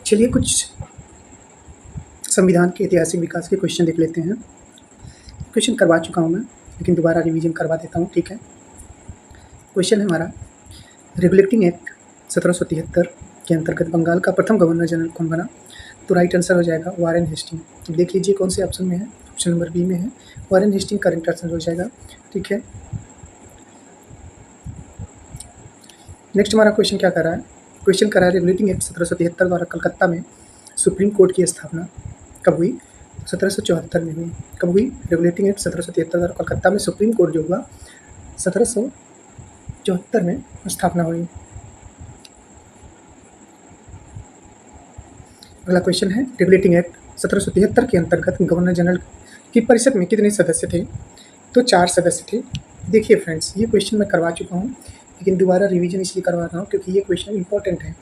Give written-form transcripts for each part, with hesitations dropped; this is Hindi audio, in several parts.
चलिए कुछ संविधान के ऐतिहासिक विकास के क्वेश्चन देख लेते हैं। क्वेश्चन करवा चुका हूँ मैं, लेकिन दोबारा रिवीजन करवा देता हूँ, ठीक है। क्वेश्चन है हमारा, रेगुलेटिंग एक्ट 1773 के अंतर्गत बंगाल का प्रथम गवर्नर जनरल कौन बना? तो राइट आंसर हो जाएगा वारेन हेस्टिंग। अब देख लीजिए कौन से ऑप्शन में है। ऑप्शन नंबर बी में है वारेन हेस्टिंग, करेक्ट आंसर हो जाएगा, ठीक है। नेक्स्ट हमारा क्वेश्चन क्या कर रहा है? क्वेश्चन कर रहा है रेगुलेटिंग एक्ट 1773 द्वारा कलकत्ता में सुप्रीम कोर्ट की स्थापना कब हुई? 1774 में हुई। कब हुई? रेगुलेटिंग एक्ट 1773 द्वारा कलकत्ता में सुप्रीम कोर्ट जो हुआ 1774 में स्थापना हुई। अगला क्वेश्चन है, रेगुलेटिंग एक्ट 1773 के अंतर्गत गवर्नर जनरल की परिषद में कितने सदस्य थे? तो 4 सदस्य थे। देखिए फ्रेंड्स, ये क्वेश्चन मैं करवा चुका हूँ, लेकिन दोबारा रिवीजन इसलिए करवा रहा हूँ क्योंकि ये क्वेश्चन इंपॉर्टेंट है,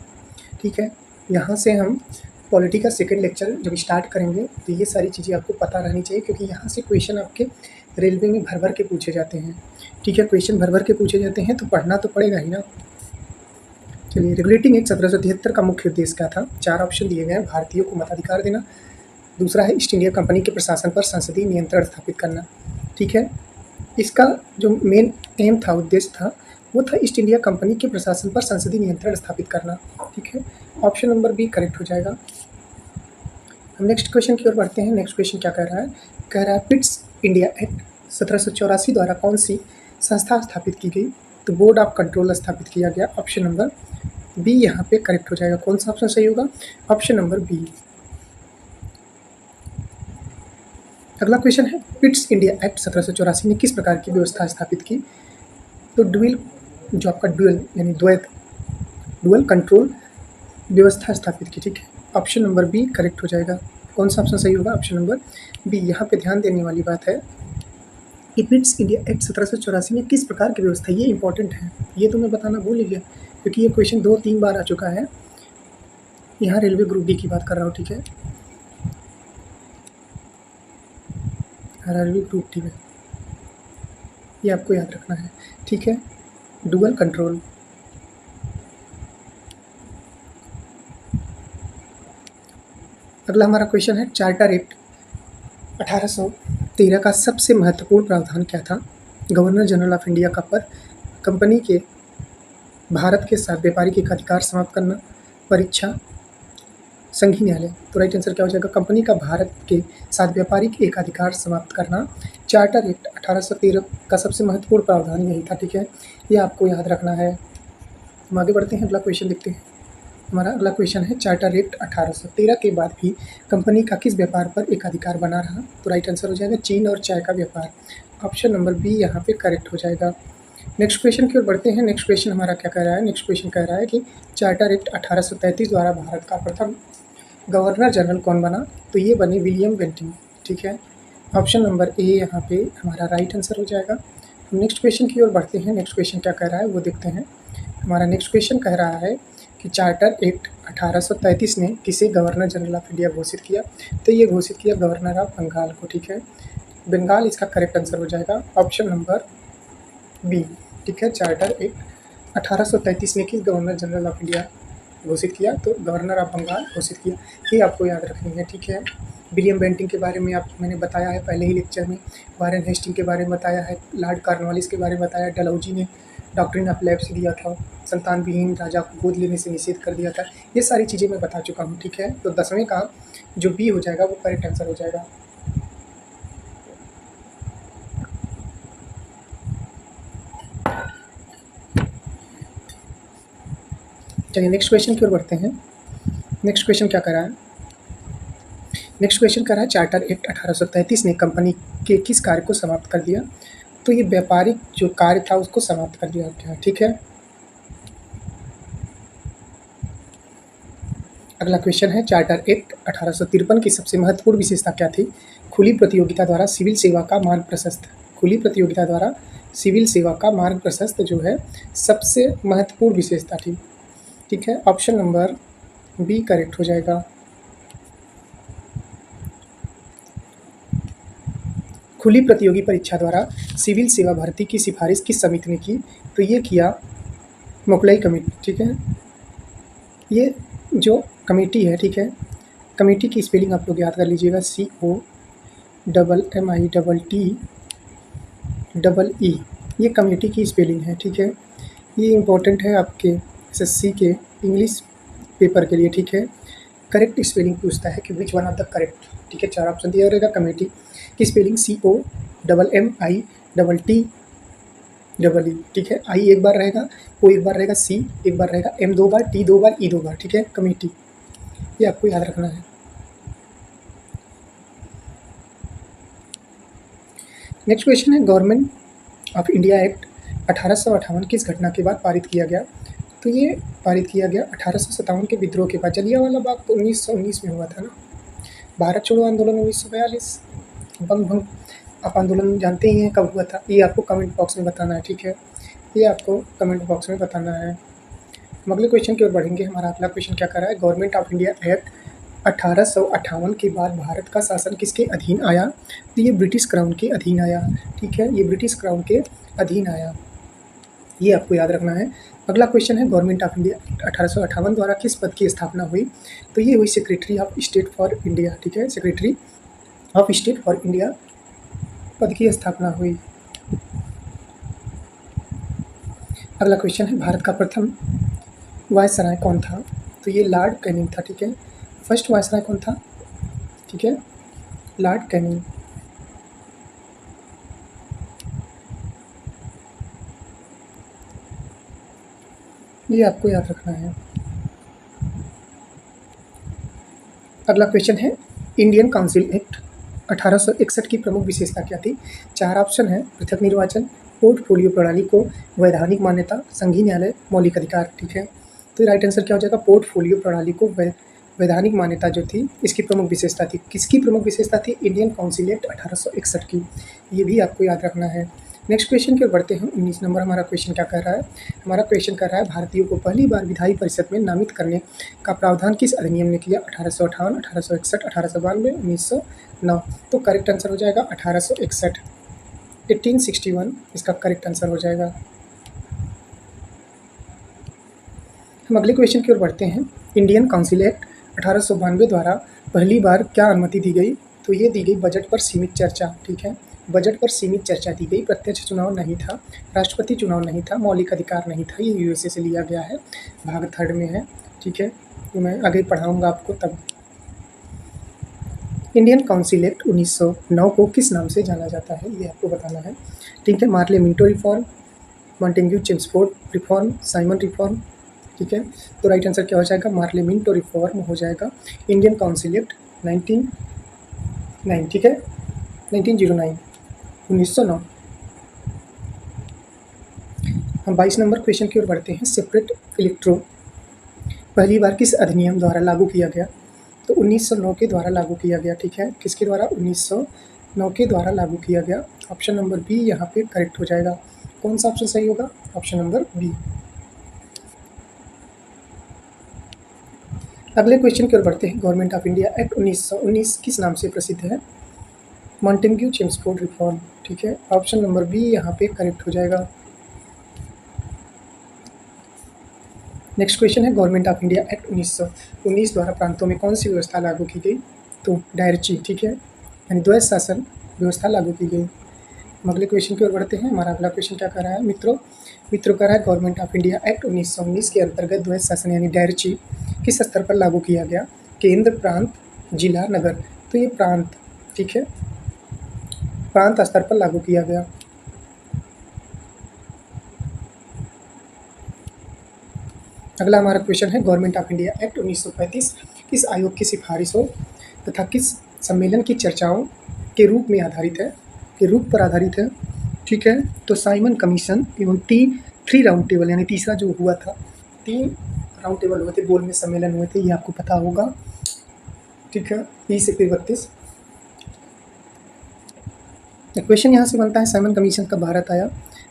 ठीक है। यहाँ से हम पॉलिटी का सेकेंड लेक्चर जब स्टार्ट करेंगे तो ये सारी चीज़ें आपको पता रहनी चाहिए, क्योंकि यहाँ से क्वेश्चन आपके रेलवे में भर भर के पूछे जाते हैं, ठीक है। क्वेश्चन भर भर के पूछे जाते हैं तो पढ़ना तो पड़ेगा ही ना। चलिए, रेगुलेटिंग एक्ट 1773 का मुख्य उद्देश्य क्या था? 4 ऑप्शन दिए गए हैं। भारतीयों को मताधिकार देना, दूसरा है ईस्ट इंडिया कंपनी के प्रशासन पर संसदीय नियंत्रण स्थापित करना, ठीक है। इसका जो मेन एम था, उद्देश्य था, वो था ईस्ट इंडिया कंपनी के प्रशासन पर संसदीय नियंत्रण स्थापित करना, ठीक है। ऑप्शन नंबर बी करेक्ट हो जाएगा। हम नेक्स्ट क्वेश्चन की ओर बढ़ते हैं। नेक्स्ट क्वेश्चन क्या कह रहा है? कह रहा है पिट्स इंडिया एक्ट 1784 द्वारा कौन सी संस्था स्थापित की गई? तो बोर्ड ऑफ कंट्रोल स्थापित किया गया। ऑप्शन नंबर बी यहाँ पे करेक्ट हो जाएगा। कौन सा ऑप्शन सही होगा? Option number B. अगला क्वेश्चन है, पिट्स इंडिया एक्ट 1784 ने किस प्रकार की व्यवस्था स्थापित की? तो ड्यूल, जो आपका ड्यूल यानी द्वैत, डुअल कंट्रोल व्यवस्था स्थापित की, ठीक है। ऑप्शन नंबर बी करेक्ट हो जाएगा। कौन सा ऑप्शन सही होगा? Option number B. यहाँ पे ध्यान देने वाली बात है कि पिट्स इंडिया एक्ट 1784 में किस प्रकार की व्यवस्था, ये इंपॉर्टेंट है, ये तो मैं बताना भूल ही गया, क्योंकि ये क्वेश्चन 2-3 बार आ चुका है। यहाँ रेलवे ग्रुप डी की बात कर रहा हूँ, ठीक है, रेलवे ग्रुप डी में, ये आपको याद रखना है, ठीक है। Dual control. अगला हमारा क्वेश्चन है, चार्टर एक्ट 1813 का सबसे महत्वपूर्ण प्रावधान क्या था? गवर्नर जनरल ऑफ इंडिया का पद, कंपनी के भारत के साथ व्यापारिक एकाधिकार समाप्त करना, परीक्षा, संघीय न्यायालय। तो राइट आंसर क्या हो जाएगा? कंपनी का भारत के साथ व्यापारिक एकाधिकार समाप्त करना। चार्टर एक्ट 1813 का सबसे महत्वपूर्ण प्रावधान यही था, ठीक है, ये आपको याद रखना है। हम आगे बढ़ते हैं, अगला क्वेश्चन देखते हैं। हमारा अगला क्वेश्चन है, चार्टर एक्ट 1813 के बाद भी कंपनी का किस व्यापार पर एकाधिकार बना रहा? तो राइट आंसर हो जाएगा चीन और चाय का व्यापार। ऑप्शन नंबर बी यहाँ पे करेक्ट हो जाएगा। नेक्स्ट क्वेश्चन की ओर बढ़ते हैं। नेक्स्ट क्वेश्चन हमारा क्या कह रहा है? नेक्स्ट क्वेश्चन कह रहा है कि चार्टर एक्ट 1833 द्वारा भारत का प्रथम गवर्नर जनरल कौन बना? तो ये बने विलियम बेंटिंक, ठीक है। ऑप्शन नंबर ए यहाँ पे हमारा राइट आंसर हो जाएगा। हम नेक्स्ट क्वेश्चन की ओर बढ़ते हैं। नेक्स्ट क्वेश्चन क्या कह रहा है वो देखते हैं। हमारा नेक्स्ट क्वेश्चन कह रहा है कि चार्टर एक्ट 1833 ने किसे गवर्नर जनरल ऑफ इंडिया घोषित किया? तो ये घोषित किया गवर्नर ऑफ बंगाल को, ठीक है। बंगाल इसका करेक्ट आंसर हो जाएगा। ऑप्शन नंबर बी, ठीक है। चार्टर एक्ट 1833 ने किस गवर्नर जनरल ऑफ इंडिया घोषित किया? तो गवर्नर ऑफ बंगाल घोषित किया। ये आपको याद रखनी है, ठीक है। विलियम बेंटिंक के बारे में मैंने बताया है पहले ही लेक्चर में, वारेन हेस्टिंग के बारे में बताया है, लॉर्ड कॉर्नवालिस के बारे में बताया, डलहौजी ने डॉक्ट्रिन ऑफ लैप्स दिया था, संतान विहीन राजा को गोद लेने से निषेध कर दिया था, ये सारी चीज़ें मैं बता चुका हूँ, ठीक है। तो 10वें का जो बी हो जाएगा वो करेक्ट आंसर हो जाएगा। चलिए नेक्स्ट क्वेश्चन की ओर बढ़ते हैं। नेक्स्ट क्वेश्चन क्या कर रहा है? नेक्स्ट क्वेश्चन कर रहा है, चार्टर एक्ट 1833 ने कंपनी के किस कार्य को समाप्त कर दिया? तो ये व्यापारिक जो कार्य था उसको समाप्त कर दिया गया, ठीक है। अगला क्वेश्चन है, चार्टर एक्ट 1853 की सबसे महत्वपूर्ण विशेषता क्या थी? खुली प्रतियोगिता द्वारा सिविल सेवा का मार्ग प्रशस्त। खुली प्रतियोगिता द्वारा सिविल सेवा का मार्ग प्रशस्त जो है सबसे महत्वपूर्ण विशेषता थी, ठीक है। ऑप्शन नंबर बी करेक्ट हो जाएगा। खुली प्रतियोगी परीक्षा द्वारा सिविल सेवा भर्ती की सिफारिश किस समिति ने की? तो ये किया मोकलाई कमेटी, ठीक है। ये जो कमेटी है, ठीक है। कमेटी की स्पेलिंग आप लोग याद कर लीजिएगा, COMMITEE। ये कमेटी की स्पेलिंग है, ठीक है। ये इम्पोर्टेंट है आपके SSC के इंग्लिश पेपर के लिए, ठीक है। करेक्ट स्पेलिंग पूछता है कि which one of the correct, ठीक है। 4 ऑप्शन दिया रहेगा। कमेटी की स्पेलिंग COMMITEE, ठीक है। आई एक बार रहेगा, ओ एक बार रहेगा, सी एक बार रहेगा, M 2 बार, T 2 बार, E 2 बार, ठीक है। कमेटी, ये आपको याद रखना है। नेक्स्ट क्वेश्चन है, गवर्नमेंट ऑफ इंडिया एक्ट 1858 किस घटना के बाद पारित किया गया? तो ये पारित किया गया 1857 के विद्रोह के बाद। जलियांवाला बाग तो 1919 में हुआ था ना। भारत छोड़ो आंदोलन 1942, बंग भंग आप आंदोलन जानते ही हैं कब हुआ था, ये आपको कमेंट बॉक्स में बताना है, ठीक है। ये आपको कमेंट बॉक्स में बताना है। हम अगले क्वेश्चन की ओर बढ़ेंगे। हमारा अगला क्वेश्चन क्या कर रहा है, गवर्नमेंट ऑफ इंडिया एक्ट 1858 के बाद भारत का शासन किसके अधीन आया? तो ये ब्रिटिश क्राउन के अधीन आया, ठीक है। ये ब्रिटिश क्राउन के अधीन आया, ये आपको याद रखना है। अगला क्वेश्चन है, गवर्नमेंट ऑफ इंडिया 1858 द्वारा किस पद की स्थापना हुई? तो ये हुई secretary of state for India, ठीक है। Secretary of state for India पद की स्थापना हुई। अगला क्वेश्चन है, भारत का प्रथम वायसराय कौन था? तो ये लॉर्ड कैनिंग था, ठीक है। फर्स्ट वायसराय कौन था? ठीक है, लॉर्ड कैनिंग। ये आपको याद रखना है। अगला क्वेश्चन है, इंडियन काउंसिल एक्ट 1861 की प्रमुख विशेषता क्या थी? 4 ऑप्शन है, पृथक निर्वाचन, पोर्टफोलियो प्रणाली को वैधानिक मान्यता, संघीय न्यायालय, मौलिक अधिकार, ठीक है। तो राइट आंसर क्या हो जाएगा? पोर्टफोलियो प्रणाली को वैधानिक मान्यता जो थी, इसकी प्रमुख विशेषता थी। किसकी प्रमुख विशेषता थी? इंडियन काउंसिल एक्ट 1861 की। ये भी आपको याद रखना है। नेक्स्ट क्वेश्चन की ओर बढ़ते हैं। 19 नंबर हमारा क्वेश्चन क्या कर रहा है? हमारा क्वेश्चन कर रहा है, भारतीयों को पहली बार विधायी परिषद में नामित करने का प्रावधान किस अधिनियम ने किया? 1858, 1861, 1892, 1909। तो करेक्ट आंसर हो जाएगा 1861, 1861 इसका करेक्ट आंसर हो जाएगा। हम अगले क्वेश्चन की ओर बढ़ते हैं। इंडियन काउंसिल एक्ट 1892 द्वारा पहली बार क्या अनुमति दी गई? तो ये दी गई बजट पर सीमित चर्चा, ठीक है। बजट पर सीमित चर्चा दी गई, प्रत्यक्ष चुनाव नहीं था, राष्ट्रपति चुनाव नहीं था, मौलिक अधिकार नहीं था। ये USA से लिया गया है, भाग 3 में है, ठीक है। तो मैं आगे पढ़ाऊँगा आपको तब। इंडियन काउंसिल एक्ट 1909 को किस नाम से जाना जाता है, ये आपको बताना है, ठीक है। Morley Minto reform, Montagu Chelmsford reform, Simon reform, ठीक है। तो राइट आंसर क्या हो जाएगा? मार्ले मिंटो रिफॉर्म हो जाएगा। इंडियन काउंसिल एक्ट 1909, ठीक है, 1909, 1909। हम 22 नंबर क्वेश्चन की ओर बढ़ते हैं। सेपरेट इलेक्ट्रो पहली बार किस अधिनियम द्वारा लागू किया गया? तो 1909 के द्वारा लागू किया गया, ठीक है। किसके द्वारा? 1909 के द्वारा लागू किया गया। ऑप्शन नंबर बी यहाँ पे करेक्ट हो जाएगा। कौन सा ऑप्शन सही होगा? Option number B. अगले क्वेश्चन की ओर बढ़ते हैं। गवर्नमेंट ऑफ इंडिया एक्ट 1919 किस नाम से प्रसिद्ध है? मॉन्टेग्यू चेम्सफोर्ड रिफॉर्म, ठीक है। ऑप्शन नंबर बी यहाँ पे करेक्ट हो जाएगा। नेक्स्ट क्वेश्चन है, गवर्नमेंट ऑफ इंडिया एक्ट 1919 द्वारा प्रांतों में कौन सी व्यवस्था लागू की गई? तो डायरची, ठीक है, यानी द्वैध शासन व्यवस्था लागू की गई। हम अगले क्वेश्चन की ओर बढ़ते हैं। हमारा अगला क्वेश्चन क्या कर रहा है मित्रों? कह रहा है, गवर्नमेंट ऑफ इंडिया एक्ट 1919 के अंतर्गत द्वैध शासन यानी डायरची किस स्तर पर लागू किया गया? केंद्र, प्रांत, जिला, नगर। तो ये प्रांत, ठीक है, प्रांत स्तर पर लागू किया गया। अगला हमारा क्वेश्चन है, गवर्नमेंट ऑफ इंडिया एक्ट 1935 किस आयोग की सिफारिशों तथा किस सम्मेलन की चर्चाओं के रूप में आधारित है, के रूप पर आधारित है, ठीक है। तो साइमन कमीशन एवं 3 राउंड टेबल यानी तीसरा जो हुआ था, 3 राउंड टेबल हुए थे, गोल में सम्मेलन हुए थे, ये आपको पता होगा, ठीक है। 30 से 32। क्वेश्चन यहाँ से बनता है, साइमन कमीशन कब भारत आया?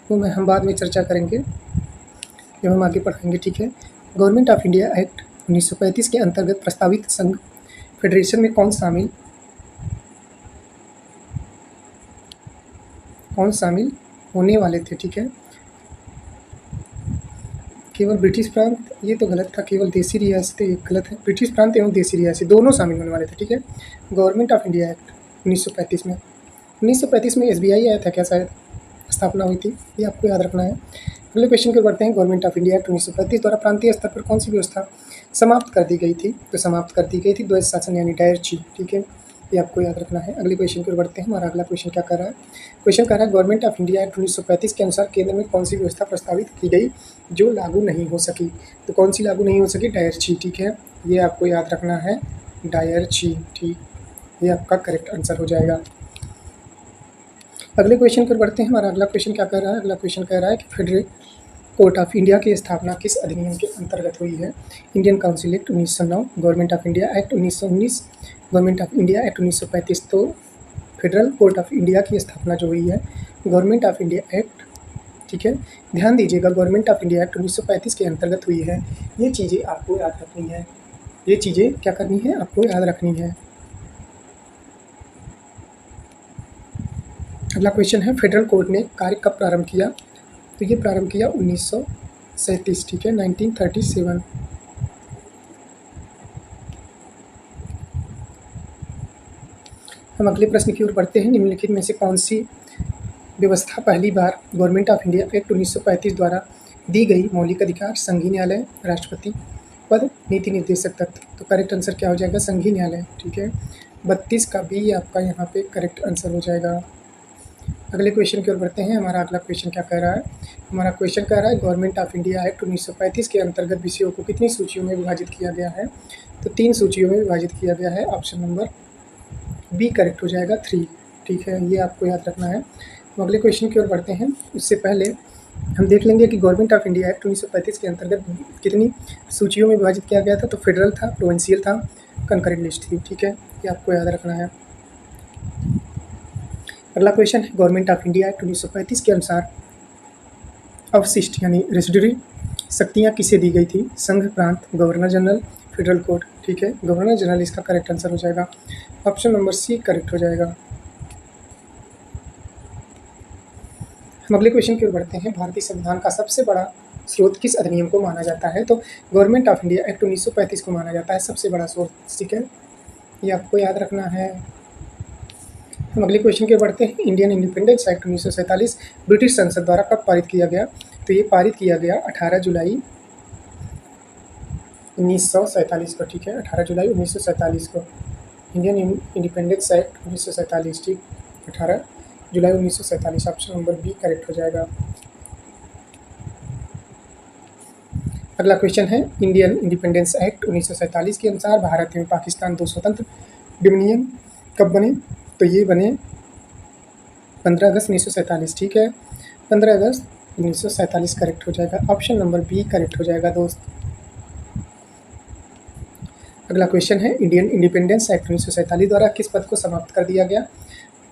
तो हम बाद में चर्चा करेंगे जब हम आगे पढ़ाएंगे, ठीक है। गवर्नमेंट ऑफ इंडिया एक्ट 1935 के अंतर्गत प्रस्तावित संघ फेडरेशन में कौन शामिल होने वाले थे, ठीक है। केवल ब्रिटिश प्रांत, ये तो गलत था, केवल देसी रियासतें, ये गलत है। ब्रिटिश प्रांत एवं देसी रियासतें दोनों शामिल होने वाले थे, ठीक है। गवर्नमेंट ऑफ इंडिया एक्ट 1935 में, 1935 में एसबीआई आया था क्या, शायद स्थापना हुई थी, ये आपको याद रखना है। अगले क्वेश्चन को बढ़ते हैं। गवर्नमेंट ऑफ इंडिया एक्ट 1935 द्वारा प्रांतीय स्तर पर कौन सी व्यवस्था समाप्त कर दी गई थी? तो समाप्त कर दी गई थी द्वैध शासन यानी डायरची, ठीक है, ये आपको याद रखना है। अगले क्वेश्चन की ओर बढ़ते हैं। हमारा अगला क्वेश्चन क्या कर रहा है? क्वेश्चन कह रहा है गवर्नमेंट ऑफ इंडिया एक्ट 1935 के अनुसार केंद्र में कौन सी व्यवस्था प्रस्तावित की गई जो लागू नहीं हो सकी? तो कौन सी लागू नहीं हो सकी? डायरची, ठीक है, ये आपको याद रखना है, डायरची, ठीक, ये आपका करेक्ट आंसर हो जाएगा। अगले क्वेश्चन की ओर बढ़ते हैं। हमारा अगला क्वेश्चन क्या कह रहा है? अगला क्वेश्चन कह रहा है कि फेडरल कोर्ट ऑफ इंडिया की स्थापना किस अधिनियम के अंतर्गत हुई है? Indian council act 1909, government of India act 1919, government of India act 1935। तो फेडरल कोर्ट ऑफ इंडिया की स्थापना जो हुई है गवर्नमेंट ऑफ इंडिया एक्ट, ठीक है, ध्यान दीजिएगा, गवर्नमेंट ऑफ इंडिया एक्ट 1935 के अंतर्गत हुई है। ये चीज़ें आपको याद रखनी है, ये चीज़ें क्या करनी है, आपको याद रखनी है। अगला क्वेश्चन है फेडरल कोर्ट ने कार्य कब प्रारंभ किया? तो ये प्रारंभ किया 1937, ठीक है, 1937। हम अगले प्रश्न की ओर बढ़ते हैं। निम्नलिखित में से कौन सी व्यवस्था पहली बार गवर्नमेंट ऑफ इंडिया एक्ट 1935 द्वारा दी गई? मौलिक अधिकार, संघीय न्यायालय, राष्ट्रपति पद, नीति निर्देशक तत्व। तो करेक्ट आंसर क्या हो जाएगा? संघीय न्यायालय, ठीक है, 32 का भी आपका यहाँ पे करेक्ट आंसर हो जाएगा। अगले क्वेश्चन की ओर बढ़ते हैं। हमारा अगला क्वेश्चन क्या कह रहा है? हमारा क्वेश्चन कह रहा है गवर्नमेंट ऑफ इंडिया एक्ट 1935 के अंतर्गत विषयों को कितनी सूचियों में विभाजित किया गया है? तो 3 सूचियों में विभाजित किया गया है। ऑप्शन नंबर बी करेक्ट हो जाएगा, 3, ठीक है, ये आपको याद रखना है। तो अगले क्वेश्चन की ओर बढ़ते हैं। उससे पहले हम देख लेंगे कि गवर्नमेंट ऑफ इंडिया एक्ट 1935 के अंतर्गत कितनी सूचियों में विभाजित किया गया था। तो फेडरल था, प्रोविंशियल था, कंकरेंट लिस्ट थी, ठीक है, ये आपको याद रखना है। अगला क्वेश्चन है गवर्नमेंट ऑफ इंडिया एक्ट 1935 के अनुसार अवशिष्ट यानी रेसिडुअरी शक्तियाँ किसे दी गई थी? संघ, प्रांत, गवर्नर जनरल, फेडरल कोर्ट, ठीक है, गवर्नर जनरल इसका करेक्ट आंसर हो जाएगा। ऑप्शन नंबर सी करेक्ट हो जाएगा। हम अगले क्वेश्चन की ओर बढ़ते हैं। भारतीय संविधान का सबसे बड़ा स्रोत किस अधिनियम को माना जाता है? तो गवर्नमेंट ऑफ इंडिया एक्ट 1935 को माना जाता है सबसे बड़ा स्रोत, ठीक है, ये आपको याद रखना है। हम अगले क्वेश्चन की ओर बढ़ते हैं। इंडियन इंडिपेंडेंस एक्ट 1947 ब्रिटिश संसद द्वारा कब पारित किया गया? तो ये पारित किया गया 18 जुलाई 1947 को, ठीक है, 18 जुलाई 1947 को। इंडियन इंडिपेंडेंस एक्ट 1947, ठीक, 18 जुलाई 1947। ऑप्शन नंबर बी करेक्ट हो जाएगा। अगला क्वेश्चन है इंडियन इंडिपेंडेंस एक्ट 1947 के अनुसार भारत एवं पाकिस्तान 2 स्वतंत्र डोमिनियन कब बने? तो ये बने 15 अगस्त 1947, ठीक है, 15 अगस्त 1947 करेक्ट हो जाएगा। ऑप्शन नंबर बी करेक्ट हो जाएगा दोस्त। अगला क्वेश्चन है इंडियन इंडिपेंडेंस एक्ट 1947 द्वारा किस पद को समाप्त कर दिया गया?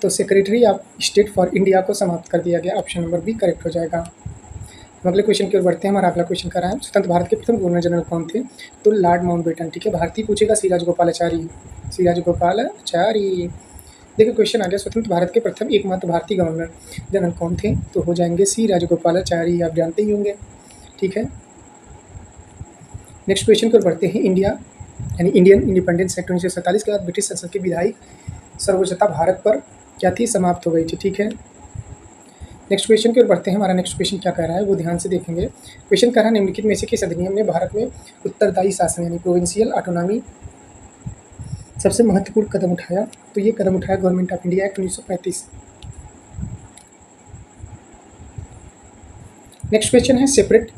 तो secretary of state for India को समाप्त कर दिया गया। ऑप्शन नंबर बी करेक्ट हो जाएगा। हम अगले क्वेश्चन की ओर बढ़ते हैं। हमारा अगला क्वेश्चन कर रहा है स्वतंत्र भारत के प्रथम गवर्नर जनरल कौन थे? तो लॉर्ड माउंटबेटन, ठीक है, भारतीय पूछेगा सी राजगोपालाचारी, सी राजगोपालाचारी। देखिए क्वेश्चन आ गया स्वतंत्र भारत के प्रथम एकमात्र भारतीय गवर्नर जनरल कौन थे? तो हो जाएंगे सी राजगोपालाचारी, आप जानते ही होंगे, ठीक है। नेक्स्ट क्वेश्चन पर बढ़ते हैं। इंडिया यानी इंडियन इंडिपेंडेंस एक्ट 1947 के बाद ब्रिटिश संसद की विधायी सर्वोच्चता भारत पर क्या थी? समाप्त हो गई थी, ठीक है। नेक्स्ट क्वेश्चन की ओर बढ़ते हैं। हमारा नेक्स्ट क्वेश्चन क्या कह रहा है वो ध्यान से देखेंगे। क्वेश्चन कह रहा है निम्नलिखित में से किस अधिनियम ने भारत में उत्तरदायी शासन यानी प्रोविंशियल ऑटोनॉमी सबसे महत्वपूर्ण कदम उठाया? तो ये कदम उठाया government of India act 1935। Next question है सेपरेट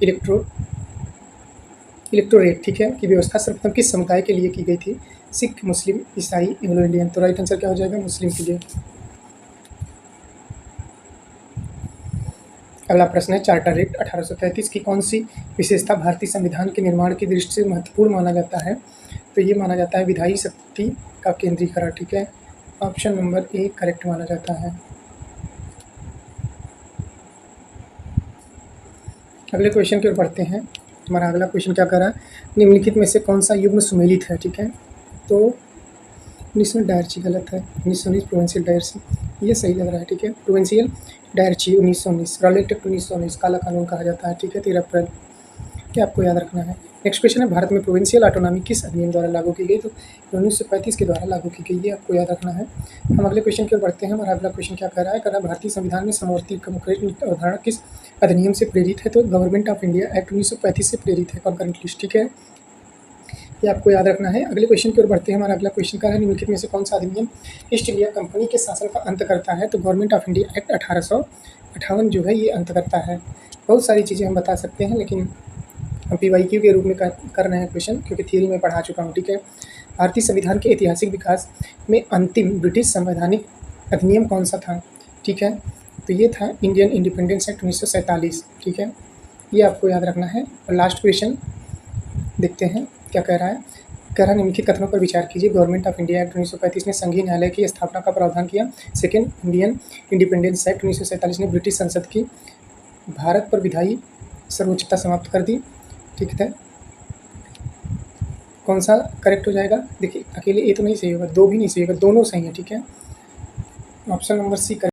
इलेक्टोरेट, ठीक है, की व्यवस्था सर्वप्रथम किस समुदाय के लिए की गई थी? सिख, मुस्लिम, ईसाई, एंग्लो इंडियन। तो राइट आंसर क्या हो जाएगा? मुस्लिम के लिए। अगला प्रश्न है चार्टर एक्ट 1833 की कौन सी विशेषता भारतीय संविधान के निर्माण की दृष्टि से महत्वपूर्ण माना जाता है? तो ये माना जाता है विधायी शक्ति का केंद्रीकरण, ठीक है, ऑप्शन नंबर ए करेक्ट माना जाता है। अगले क्वेश्चन की ओर बढ़ते हैं। हमारा अगला क्वेश्चन क्या कर रहा है? निम्नलिखित में से कौन सा युग्म सुमेलित है, ठीक है, तो 19 डायरची गलत है, 1919 प्रोविंशियल डायरची, ये सही लग रहा है, ठीक है, प्रोविंशियल डायरची 1919, रॉलेट एक्ट 1919 काला कानून कहा जाता है, ठीक है, 13 अप्रैल। ये आपको याद रखना है। नेक्स्ट क्वेश्चन है, भारत में प्रोविंशियल ऑटोनॉमी किस अधिनियम द्वारा लागू की गई? तो 1935 के द्वारा लागू की गई, ये आपको याद रखना है। हम अगले क्वेश्चन की ओर बढ़ते हैं। हमारा अगला क्वेश्चन क्या कह रहा है? कह रहा है भारतीय संविधान में समवर्ती कॉन्करेंट अवधारणा किस अधिनियम से प्रेरित है? तो गवर्नमेंट ऑफ इंडिया एक्ट 1935 से प्रेरित है कॉन्करेंट लिस्ट, ठीक है, ये आपको याद रखना है। अगले क्वेश्चन की ओर बढ़ते हैं। हमारा अगला क्वेश्चन क्या है? निम्नलिखित में से कौन सा अधिनियम ईस्ट इंडिया कंपनी के शासन का अंत करता है? तो गवर्नमेंट ऑफ इंडिया एक्ट 1858 जो है ये अंत करता है। बहुत सारी चीज़ें हम बता सकते हैं, लेकिन हम PYQ के रूप में कर रहे हैं क्वेश्चन, क्योंकि थ्योरी में पढ़ा चुका हूँ, ठीक है। भारतीय संविधान के ऐतिहासिक विकास में अंतिम ब्रिटिश संवैधानिक अधिनियम कौन सा था? ठीक है, तो ये था इंडियन इंडिपेंडेंस एक्ट 1947, ठीक है, ये आपको याद रखना है। और लास्ट क्वेश्चन देखते हैं क्या कह रहा है। कह रहा है निम्नलिखित कथनों पर विचार कीजिए। गवर्नमेंट ऑफ इंडिया एक्ट 1935 ने संघीय न्यायालय की स्थापना का प्रावधान किया। सेकेंड, इंडियन इंडिपेंडेंस एक्ट 1947 ने ब्रिटिश संसद की भारत पर विधायी सर्वोच्चता समाप्त कर दी, ठीक है। कौन सा करेक्ट हो जाएगा? देखिए, अकेले ए तो नहीं सही होगा, दो भी नहीं सही होगा, दोनों सही है, ठीक है। Option number C